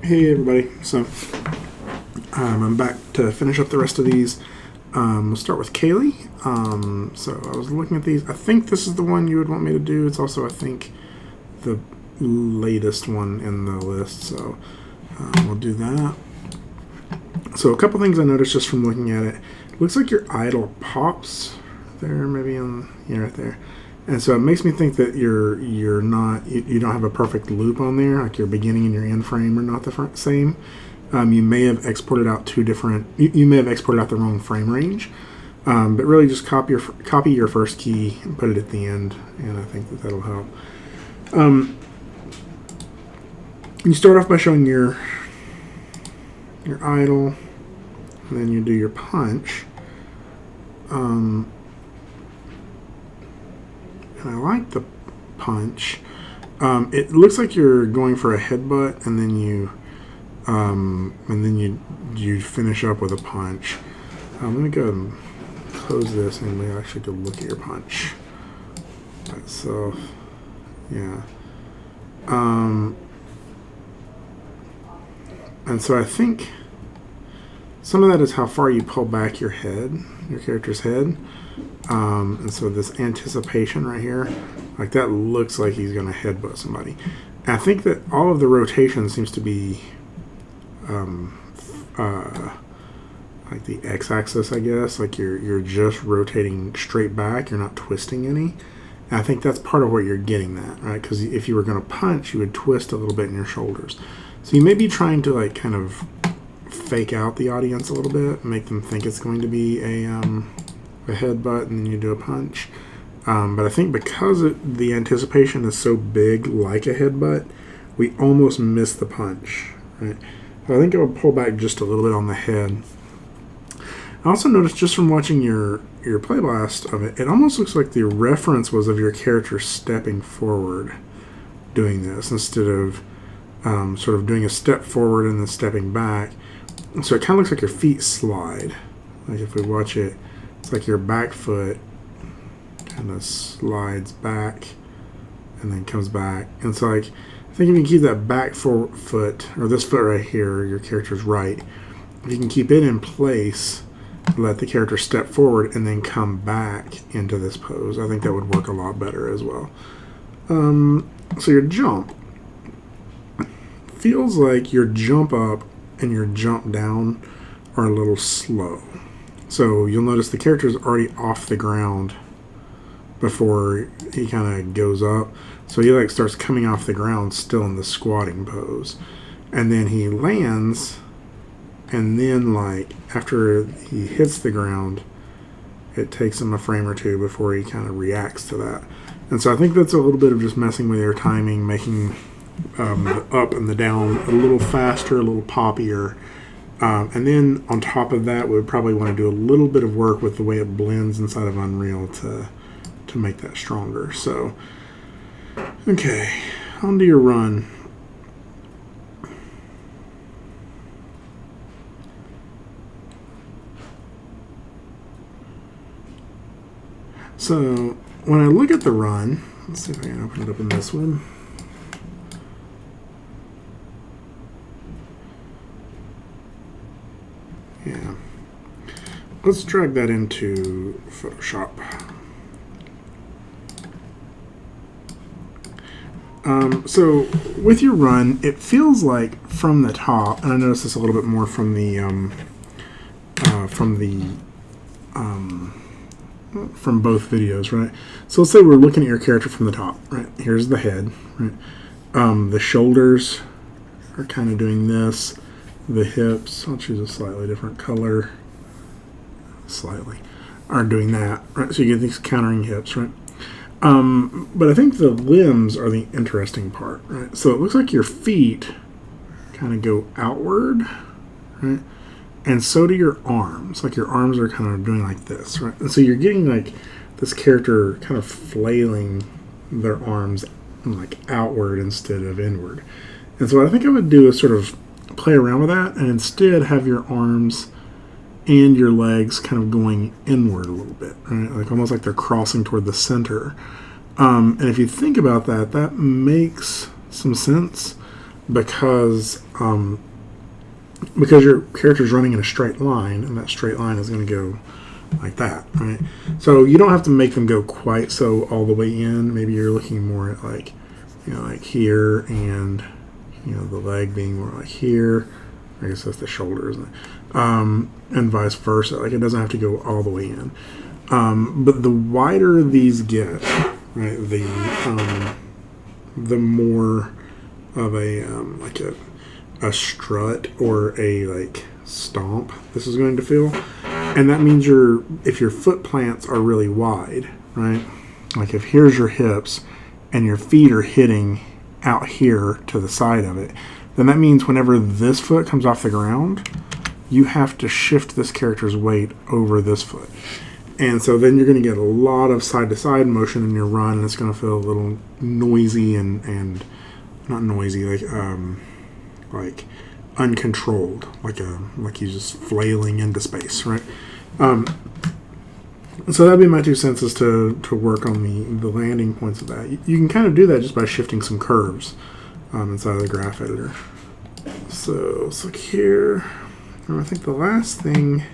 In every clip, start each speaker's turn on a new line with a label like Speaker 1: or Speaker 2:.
Speaker 1: Hey everybody, so I'm back to finish up the rest of these. We'll start with Kaylee. So I was looking at these. I think this is the one you would want me to do. It's also, I think, the latest one in the list, so we'll do that. So a couple things I noticed just from looking at it. It looks like your idle pops there, maybe on, yeah, right there. And so it makes me think that you don't have a perfect loop on there, like your beginning and your end frame are not the same. You may have exported out you may have exported out the wrong frame range, but really just copy your first key and put it at the end, and I think that'll help. You start off by showing your idle, and then you do your punch. And I like the punch. It looks like you're going for a headbutt, and then you finish up with a punch. Let me go and close this, and we actually go look at your punch itself. Yeah. And so I think some of that is how far you pull back your character's head. And so this anticipation right here, like that looks like he's going to headbutt somebody. And I think that all of the rotation seems to be like the x-axis, I guess. Like you're just rotating straight back. You're not twisting any. And I think that's part of what you're getting at, right? Because if you were going to punch, you would twist a little bit in your shoulders. So you may be trying to like kind of fake out the audience a little bit, make them think it's going to be a headbutt, and then you do a punch. But I think because the anticipation is so big, like a headbutt, we almost miss the punch. Right? So I think I would pull back just a little bit on the head. I also noticed just from watching your play blast of it, it almost looks like the reference was of your character stepping forward doing this instead of sort of doing a step forward and then stepping back. So it kind of looks like your feet slide. Like if we watch it, it's like your back foot kind of slides back and then comes back. And so like, I think if you can keep that back foot, or this foot right here, your character's right, if you can keep it in place, let the character step forward and then come back into this pose, I think that would work a lot better as well. So your jump feels like your jump up and your jump down are a little slow. So you'll notice the character is already off the ground before he kind of goes up. So he like starts coming off the ground still in the squatting pose. And then he lands, and then like after he hits the ground, it takes him a frame or two before he kind of reacts to that. And so I think that's a little bit of just messing with your timing, making the up and the down a little faster, a little poppier. And then on top of that, we would probably want to do a little bit of work with the way it blends inside of Unreal to make that stronger. So, okay, on to your run. So when I look at the run, let's see if I can open it up in this one. Yeah. Let's drag that into Photoshop. So with your run, it feels like from the top, and I noticed this a little bit more from from both videos, right? So let's say we're looking at your character from the top, right? Here's the head, right? The shoulders are kind of doing this. The hips, I'll choose a slightly different color, are doing that, right? So you get these countering hips, right? But I think the limbs are the interesting part, right? So it looks like your feet kind of go outward, right? And so do your arms. Like your arms are kind of doing like this, right? And so you're getting like this character kind of flailing their arms like outward instead of inward. And so what I think I would do is sort of play around with that and instead have your arms and your legs kind of going inward a little bit, right? Like almost like they're crossing toward the center. And if you think about that, that makes some sense. because because your character's running in a straight line, and that straight line is going to go like that, right? So you don't have to make them go quite so all the way in. Maybe you're looking more at like, like here, and the leg being more like here. I guess that's the shoulder, isn't it? And vice versa. Like, it doesn't have to go all the way in. But the wider these get, right, the more of a like a strut or a like stomp this is going to feel, and that means if your foot plants are really wide, right? Like if here's your hips and your feet are hitting out here to the side of it, then that means whenever this foot comes off the ground, you have to shift this character's weight over this foot. And so then you're going to get a lot of side-to-side motion in your run, and it's going to feel a little noisy and not noisy, like uncontrolled, like you're just flailing into space, right? So that'd be my 2 cents is to work on the landing points of that. You can kind of do that just by shifting some curves inside of the graph editor. So let's look here. I think the last thing,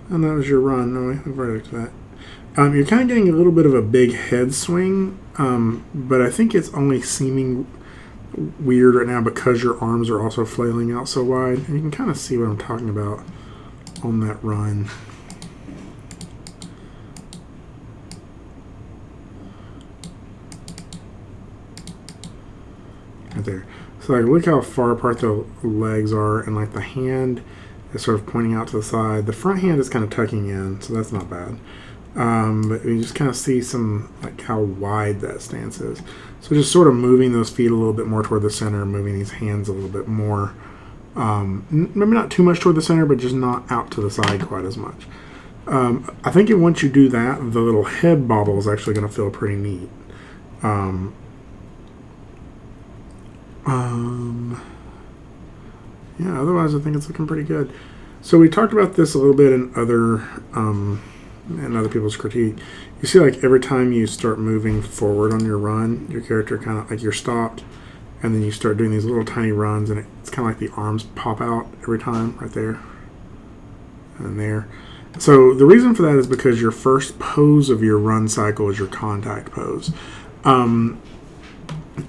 Speaker 1: and that was your run. No, I've already looked at that. You're kind of getting a little bit of a big head swing, but I think it's only seeming weird right now because your arms are also flailing out so wide. And you can kind of see what I'm talking about on that run. Right there. So like, look how far apart the legs are, and like the hand is sort of pointing out to the side. The front hand is kind of tucking in, so that's not bad. But you just kind of see some like how wide that stance is. So just sort of moving those feet a little bit more toward the center, moving these hands a little bit more. Maybe not too much toward the center, but just not out to the side quite as much. I think once you do that, the little head bobble is actually going to feel pretty neat. Yeah, otherwise I think it's looking pretty good. So we talked about this a little bit in other people's critique. You see, like every time you start moving forward on your run, your character kind of like you're stopped, and then you start doing these little tiny runs, and it's kind of like the arms pop out every time, right there and there. So the reason for that is because your first pose of your run cycle is your contact pose.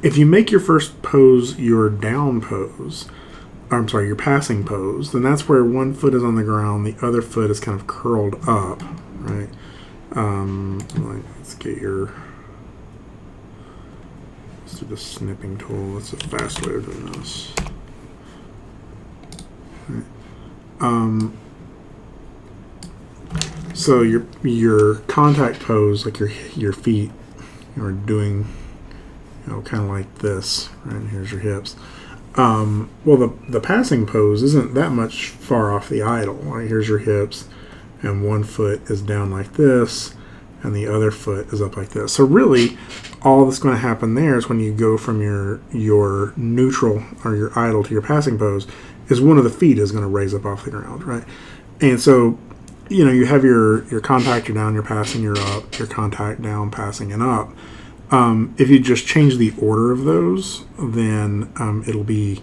Speaker 1: If you make your first pose your down pose, your passing pose, then that's where one foot is on the ground, the other foot is kind of curled up, right? Let's do the snipping tool. That's a fast way of doing this. Right. So your contact pose, like your feet are doing, kind of like this, right? And here's your hips. Well, the passing pose isn't that much far off the idle. Right? Here's your hips, and one foot is down like this, and the other foot is up like this. So really, all that's going to happen there is when you go from your neutral or your idle to your passing pose, is one of the feet is going to raise up off the ground, right? And so, you have your contact, you're down, you're passing, you're up, your contact, down, passing, and up. If you just change the order of those, then it'll be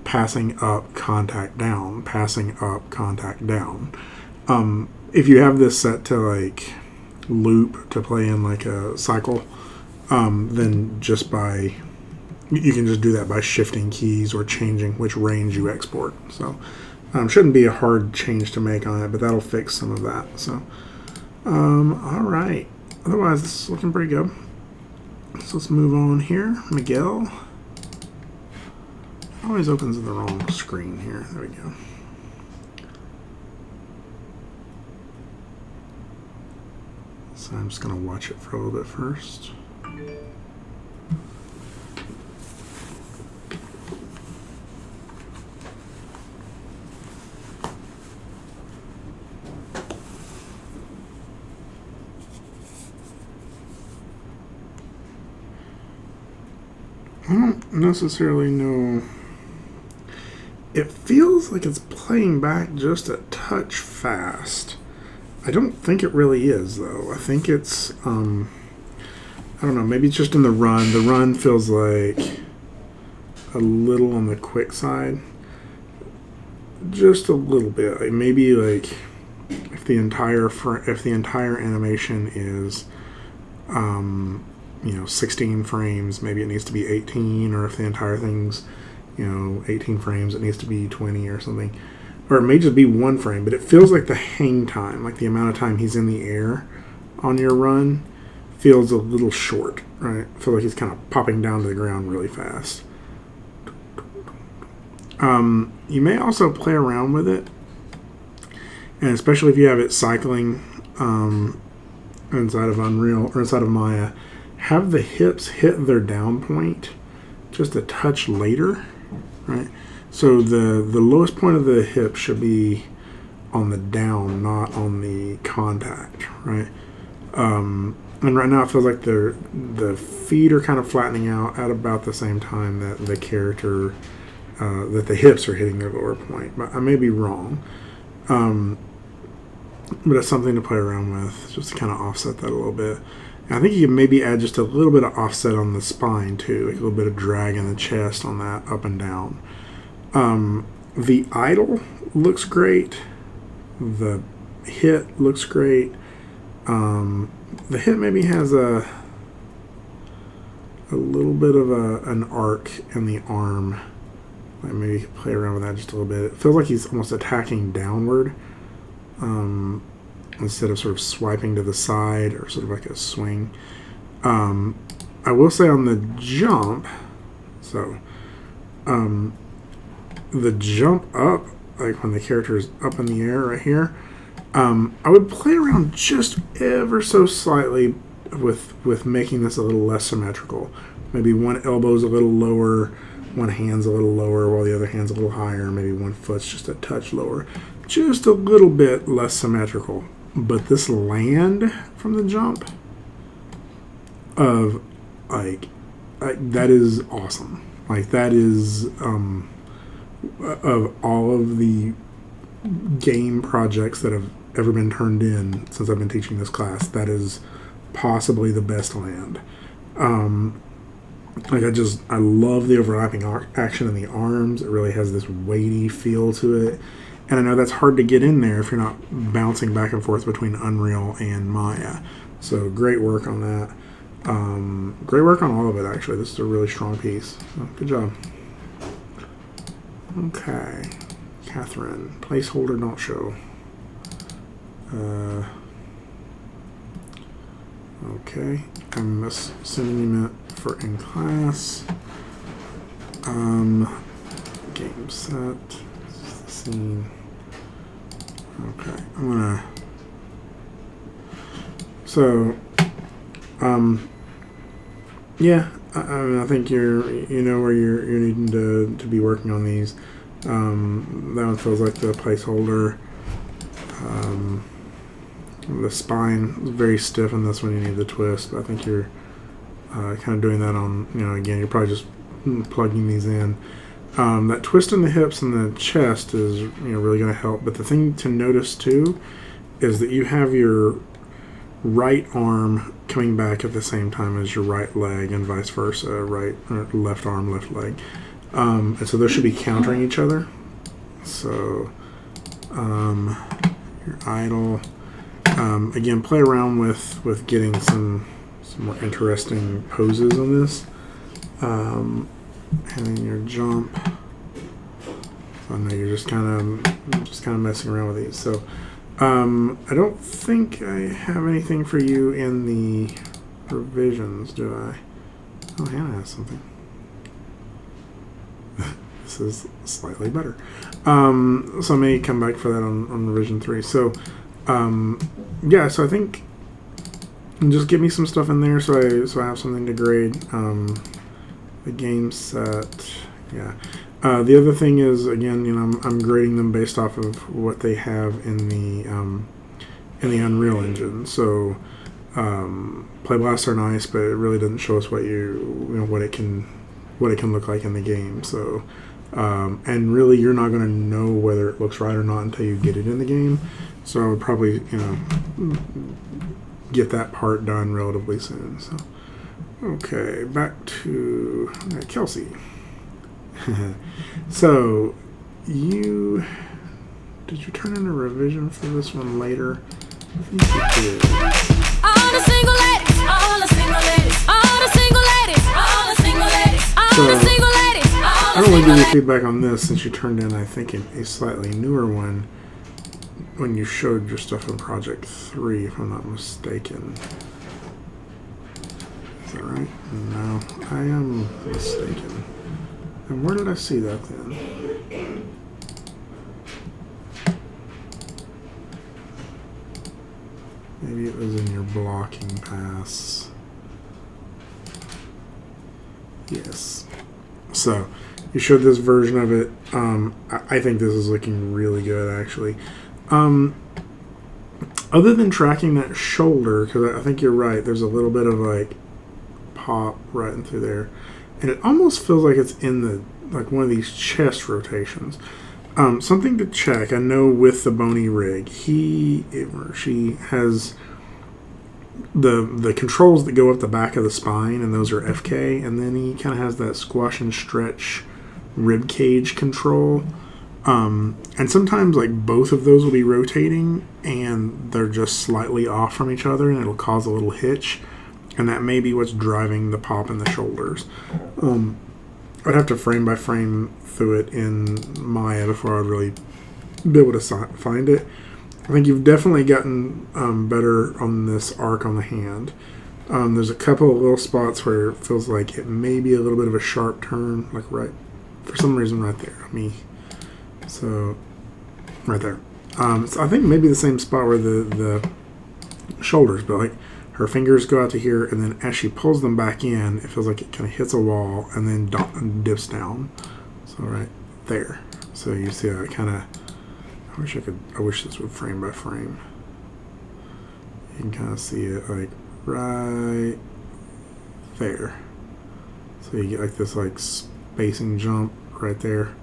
Speaker 1: passing up, contact down, passing up, contact down. If you have this set to like loop to play in like a cycle, then you can just do that by shifting keys or changing which range you export. So shouldn't be a hard change to make on it, but that'll fix some of that. So all right. Otherwise, this is looking pretty good. So let's move on here. Miguel. Always opens the wrong screen here. There we go. So I'm just going to watch it for a little bit first. I don't necessarily know. It feels like it's playing back just a touch fast. I don't think it really is, though. I think it's, I don't know, maybe it's just in the run. The run feels like a little on the quick side, just a little bit. Like maybe like if the entire animation is 16 frames, maybe it needs to be 18, or if the entire thing's 18 frames, it needs to be 20 or something. Or it may just be one frame, but it feels like the hang time, like the amount of time he's in the air on your run, feels a little short, right? I feel like he's kind of popping down to the ground really fast. You may also play around with it, and especially if you have it cycling inside of Unreal or inside of Maya, have the hips hit their down point just a touch later, right? So the lowest point of the hip should be on the down, not on the contact, right? And right now it feels like the feet are kind of flattening out at about the same time that the character, that the hips are hitting their lower point. But I may be wrong. But it's something to play around with, just to kind of offset that a little bit. And I think you can maybe add just a little bit of offset on the spine too, like a little bit of drag in the chest on that up and down. The idle looks great. The hit looks great. The hit maybe has a little bit of an arc in the arm. Like maybe play around with that just a little bit. It feels like he's almost attacking downward instead of sort of swiping to the side or sort of like a swing. I will say on the jump, so the jump up, like when the character is up in the air right here, I would play around just ever so slightly with making this a little less symmetrical. Maybe one elbow's a little lower, one hand's a little lower while the other hand's a little higher, maybe one foot's just a touch lower. Just a little bit less symmetrical. But this land from the jump of like that is awesome. Like that is of all of the game projects that have ever been turned in since I've been teaching this class, that is possibly the best land. I love the overlapping action in the arms. It really has this weighty feel to it. And I know that's hard to get in there if you're not bouncing back and forth between Unreal and Maya. So great work on that. Great work on all of it, actually. This is a really strong piece. So good job. Okay. Catherine. Placeholder don't show. Okay. I'm assuming you meant for in class. Game set. Scene. Okay. I'm gonna. So, yeah. I think you know where you're needing to be working on these. That one feels like the placeholder. The spine is very stiff in this one. You need the twist. But I think you're kind of doing that on. Again, you're probably just plugging these in. That twist in the hips and the chest is really going to help. But the thing to notice too is that you have your right arm coming back at the same time as your right leg, and vice versa. Right or left arm, left leg, and so those should be countering each other. So your idle. Again, play around with getting some more interesting poses on this. And then your jump. I know you're just kind of messing around with these. So I don't think I have anything for you in the revisions, do I? Oh, Hannah has something. This is slightly better. So I may come back for that on revision 3. So yeah, so I think just give me some stuff in there so I have something to grade. The game set, yeah. The other thing is, again, I'm grading them based off of what they have in the Unreal Engine. So play blasts are nice, but it really doesn't show us what what it can look like in the game. So and really, you're not going to know whether it looks right or not until you get it in the game. So I would probably get that part done relatively soon. So. Okay, back to Kelsey. So, did you turn in a revision for this one later? I think you did.
Speaker 2: All the single ladies, all the single ladies, all the single ladies, all the single ladies, all the single ladies.
Speaker 1: I don't want to give you feedback on this since you turned in, I think, a slightly newer one when you showed your stuff in Project 3, if I'm not mistaken. Is that right? No, I am mistaken. And where did I see that then? Maybe it was in your blocking pass. Yes. So, you showed this version of it. I think this is looking really good, actually. Other than tracking that shoulder, because I think you're right, there's a little bit of like pop right in through there, and it almost feels like it's in the like one of these chest rotations. Something to check. I know with the bony rig, she has the controls that go up the back of the spine, and those are FK, and then he kind of has that squash and stretch rib cage control. And sometimes like both of those will be rotating and they're just slightly off from each other, and it'll cause a little hitch, and that may be what's driving the pop in the shoulders. I'd have to frame by frame through it in Maya before I'd really be able to find it. I think you've definitely gotten better on this arc on the hand. There's a couple of little spots where it feels like it may be a little bit of a sharp turn, like right, for some reason right there. So right there. So I think maybe the same spot where the shoulders, but like her fingers go out to here, and then as she pulls them back in, it feels like it kind of hits a wall and then dips down. So right there. So you see how it kind of. I wish this would frame by frame. You can kind of see it like right there. So you get like this like spacing jump right there.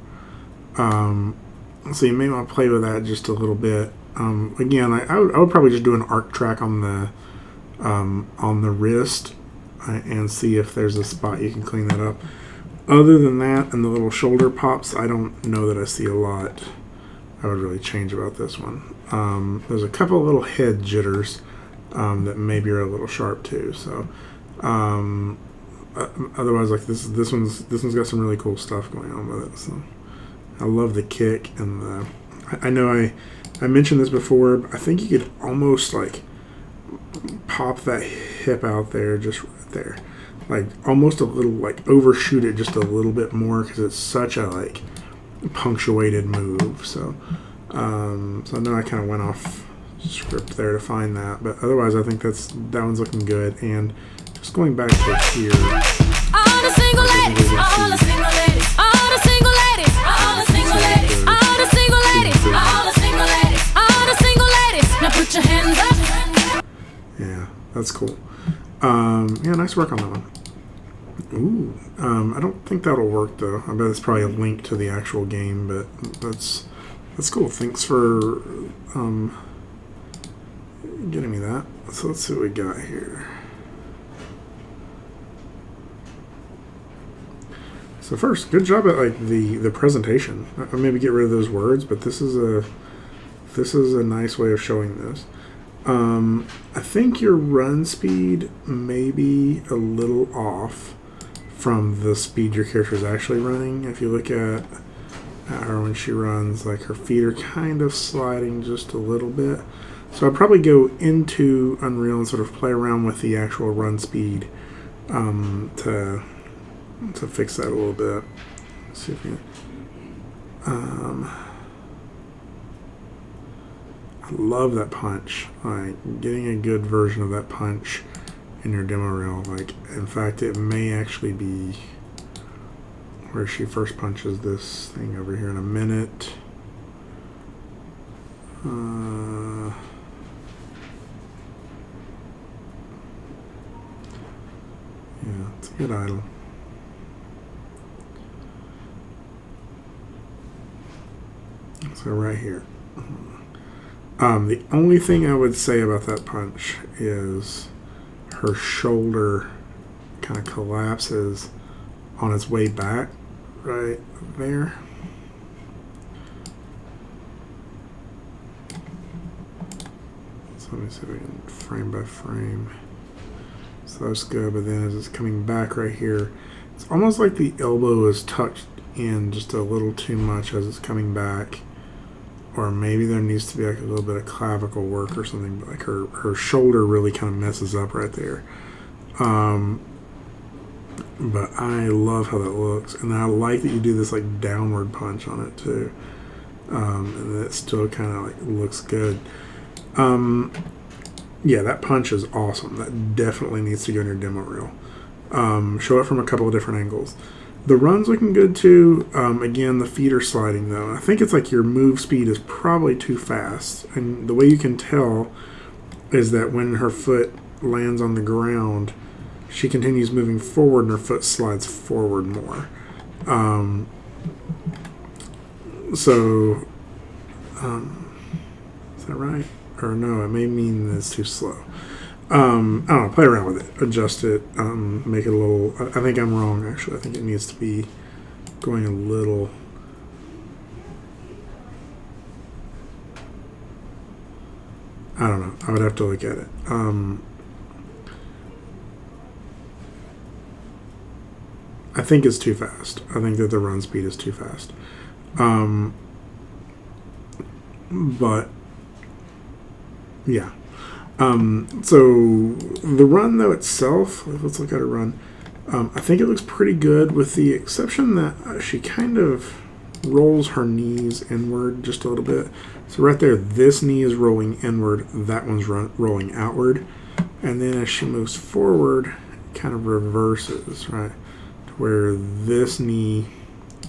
Speaker 1: So you may want to play with that just a little bit. Again, I would probably just do an arc track on the wrist and see if there's a spot you can clean that up. Other than that, and the little shoulder pops, I don't know that I see a lot I would really change about this one. There's a couple of little head jitters that maybe are a little sharp too. So otherwise, like this one's got some really cool stuff going on with it. So I love the kick and the. I know I mentioned this before, but I think you could almost like pop that hip out there, just right there, like almost a little like overshoot it just a little bit more because it's such a like punctuated move. So so I know I kind of went off script there to find that, but otherwise I think that one's looking good. And just going back to here,
Speaker 2: all the single ladies, all the single ladies, all the single ladies, all the single ladies, all the single ladies, all the single ladies, all the single ladies. Now put your hands up.
Speaker 1: Yeah, that's cool. Yeah, nice work on that one. Ooh, I don't think that'll work though. I bet it's probably a link to the actual game, but that's cool. Thanks for getting me that. So let's see what we got here. So first, good job at like the presentation. I'll maybe get rid of those words, but this is a nice way of showing this. I think your run speed may be a little off from the speed your character is actually running. If you look at her when she runs, like her feet are kind of sliding just a little bit. So I'd probably go into Unreal and sort of play around with the actual run speed to fix that a little bit. Let's see if you. I love that punch. Like getting a good version of that punch in your demo reel. Like, in fact, it may actually be where she first punches this thing over here in a minute. Yeah, it's a good idol. So right here. The only thing I would say about that punch is her shoulder kind of collapses on its way back right there. So let me see if we can frame by frame. So that's good, but then as it's coming back right here, it's almost like the elbow is tucked in just a little too much as it's coming back. Or maybe there needs to be like a little bit of clavicle work or something, but like her shoulder really kind of messes up right there. But I love how that looks, and I like that you do this like downward punch on it too, and it still kind of like looks good. Yeah, that punch is awesome. That definitely needs to go in your demo reel. Show it from a couple of different angles. The run's looking good too. Again, the feet are sliding though. I think it's like your move speed is probably too fast, and the way you can tell is that when her foot lands on the ground, she continues moving forward and her foot slides forward more. Is that right? Or no, it may mean that it's too slow. I don't know, play around with it, adjust it, make it a little, I think I'm wrong actually. I think it needs to be going a little, I don't know, I would have to look at it. I think it's too fast. I think that the run speed is too fast. But yeah. So the run though itself, let's look at her run. I think it looks pretty good, with the exception that she kind of rolls her knees inward just a little bit. So right there, this knee is rolling inward, that one's rolling outward, and then as she moves forward, it kind of reverses, right? To where this knee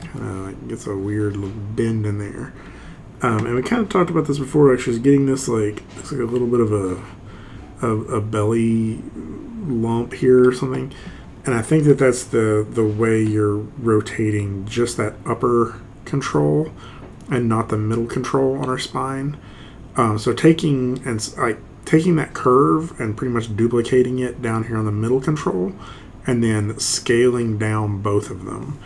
Speaker 1: kind of like gets a weird little bend in there. And we kind of talked about this before. Like she's getting this like, it's like a little bit of a belly lump here or something, and I think that that's the way you're rotating just that upper control and not the middle control on her spine. So taking that curve and pretty much duplicating it down here on the middle control, and then scaling down both of them.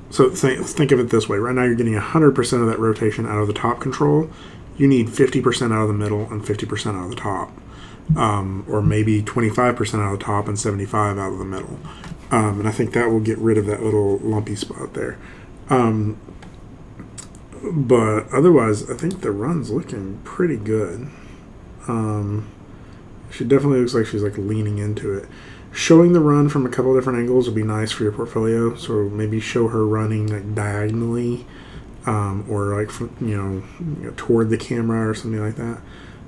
Speaker 1: So think of it this way. Right now you're getting 100% of that rotation out of the top control. You need 50% out of the middle and 50% out of the top. Or maybe 25% out of the top and 75% out of the middle. And I think that will get rid of that little lumpy spot there. But otherwise, I think the run's looking pretty good. She definitely looks like she's like leaning into it. Showing the run from a couple different angles would be nice for your portfolio. So maybe show her running like diagonally, or like from, toward the camera or something like that.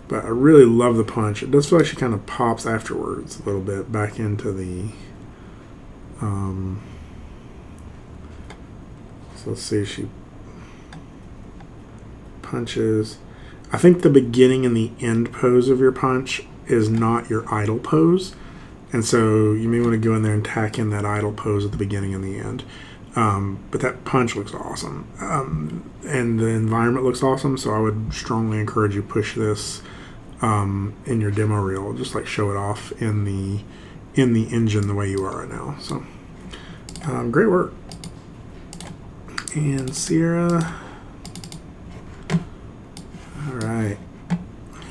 Speaker 1: But I really love the punch. It does feel like she kind of pops afterwards a little bit back into the. So let's see. She punches. I think the beginning and the end pose of your punch is not your idle pose. And so you may want to go in there and tack in that idle pose at the beginning and the end. But that punch looks awesome. And the environment looks awesome. So I would strongly encourage you push this in your demo reel. Just like show it off in the engine the way you are right now. So great work. And Sierra. All right.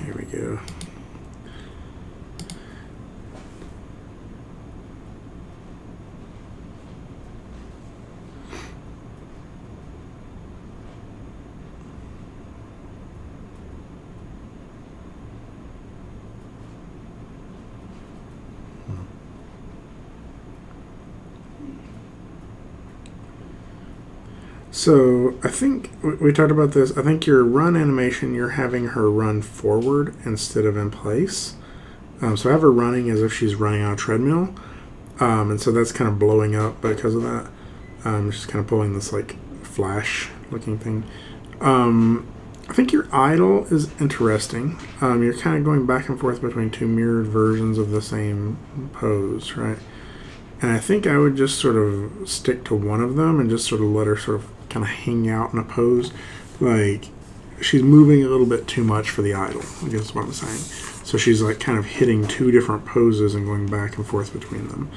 Speaker 1: Here we go. So I think we talked about this. I think your run animation, you're having her run forward instead of in place. So I have her running as if she's running on a treadmill. And so that's kind of blowing up because of that. She's kind of pulling this like flash looking thing. I think your idle is interesting. You're kind of going back and forth between two mirrored versions of the same pose, right? And I think I would just sort of stick to one of them and just sort of let her sort of kind of hang out in a pose. Like she's moving a little bit too much for the idle, I guess is what I'm saying. So she's like kind of hitting two different poses and going back and forth between them.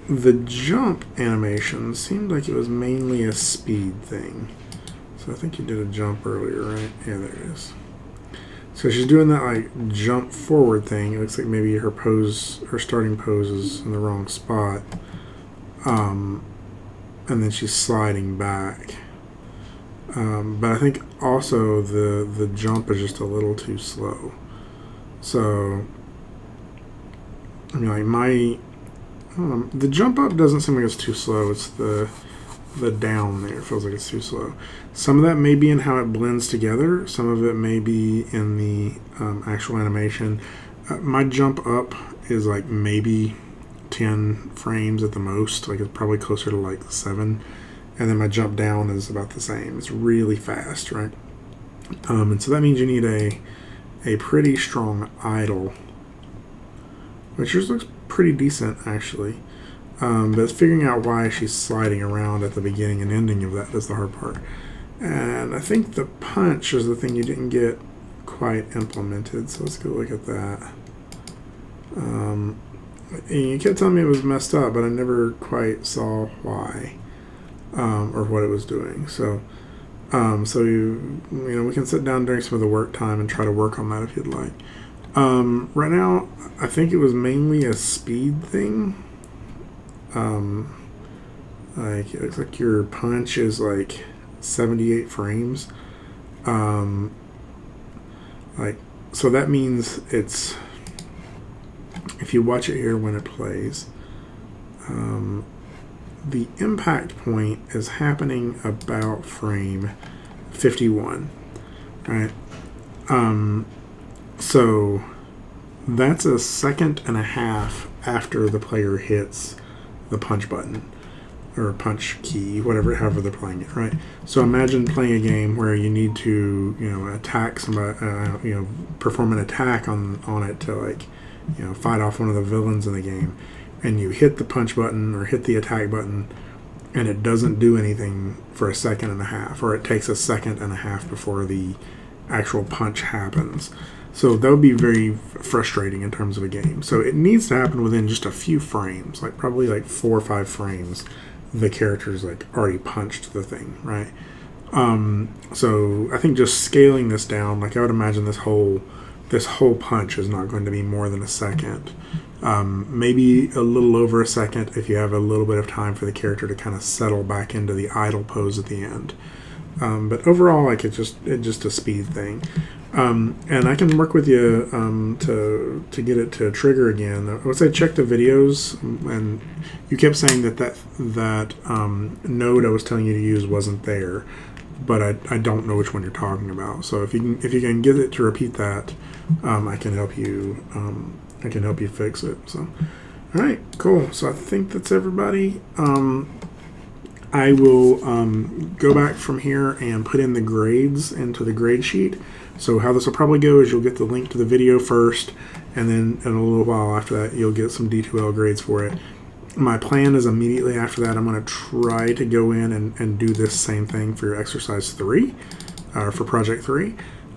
Speaker 1: the jump animation seemed like it was mainly a speed thing. So I think you did a jump earlier, right? Yeah, there it is. So she's doing that like jump forward thing. It looks like maybe her starting pose is in the wrong spot. And then she's sliding back. But I think also the jump is just a little too slow. So, I mean, like the jump up doesn't seem like it's too slow. It's the down there feels like it's too slow. Some of that may be in how it blends together. Some of it may be in the actual animation. My jump up is like maybe 10 frames at the most. Like it's probably closer to like 7. And then my jump down is about the same. It's really fast, right? And so that means you need a pretty strong idle, which just looks pretty decent actually. But it's figuring out why she's sliding around at the beginning and ending of that is the hard part. And I think the punch is the thing you didn't get quite implemented. So let's go look at that. And you kept telling me it was messed up, but I never quite saw why. Or what it was doing. So you know, we can sit down during some of the work time and try to work on that if you'd like. Right now, I think it was mainly a speed thing. Like it looks like your punch is like 78 frames. Like so that means it's, if you watch it here when it plays, the impact point is happening about frame 51, right? So that's a second and a half after the player hits the punch button or punch key, however they're playing it, right? So imagine playing a game where you need to, you know, attack somebody, you know, perform an attack on it to, like, you know, fight off one of the villains in the game. And you hit the punch button or hit the attack button, and it doesn't do anything for a second and a half, or it takes a second and a half before the actual punch happens. So that would be very frustrating in terms of a game. So it needs to happen within just a few frames, like probably like 4 or 5 frames. The character's like already punched the thing, right? So I think just scaling this down, like I would imagine this whole punch is not going to be more than a second. Maybe a little over a second if you have a little bit of time for the character to kind of settle back into the idle pose at the end. But overall, like it's just a speed thing. And I can work with you to get it to trigger again. I would say check the videos, and you kept saying that node I was telling you to use wasn't there, but I don't know which one you're talking about. So if you can get it to repeat that, I can help you. I can help you fix it. So, all right, cool. So I think that's everybody. I will go back from here and put in the grades into the grade sheet. So how this will probably go is you'll get the link to the video first, and then in a little while after that, you'll get some D2L grades for it. My plan is immediately after that, I'm going to try to go in and do this same thing for your exercise 3, or for project 3.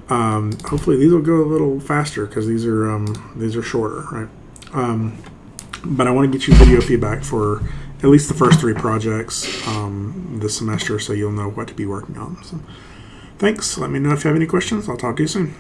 Speaker 1: Hopefully these will go a little faster because these are shorter, right? But I want to get you video feedback for at least the first 3 projects this semester, so you'll know what to be working on. So, thanks. Let me know if you have any questions. I'll talk to you soon.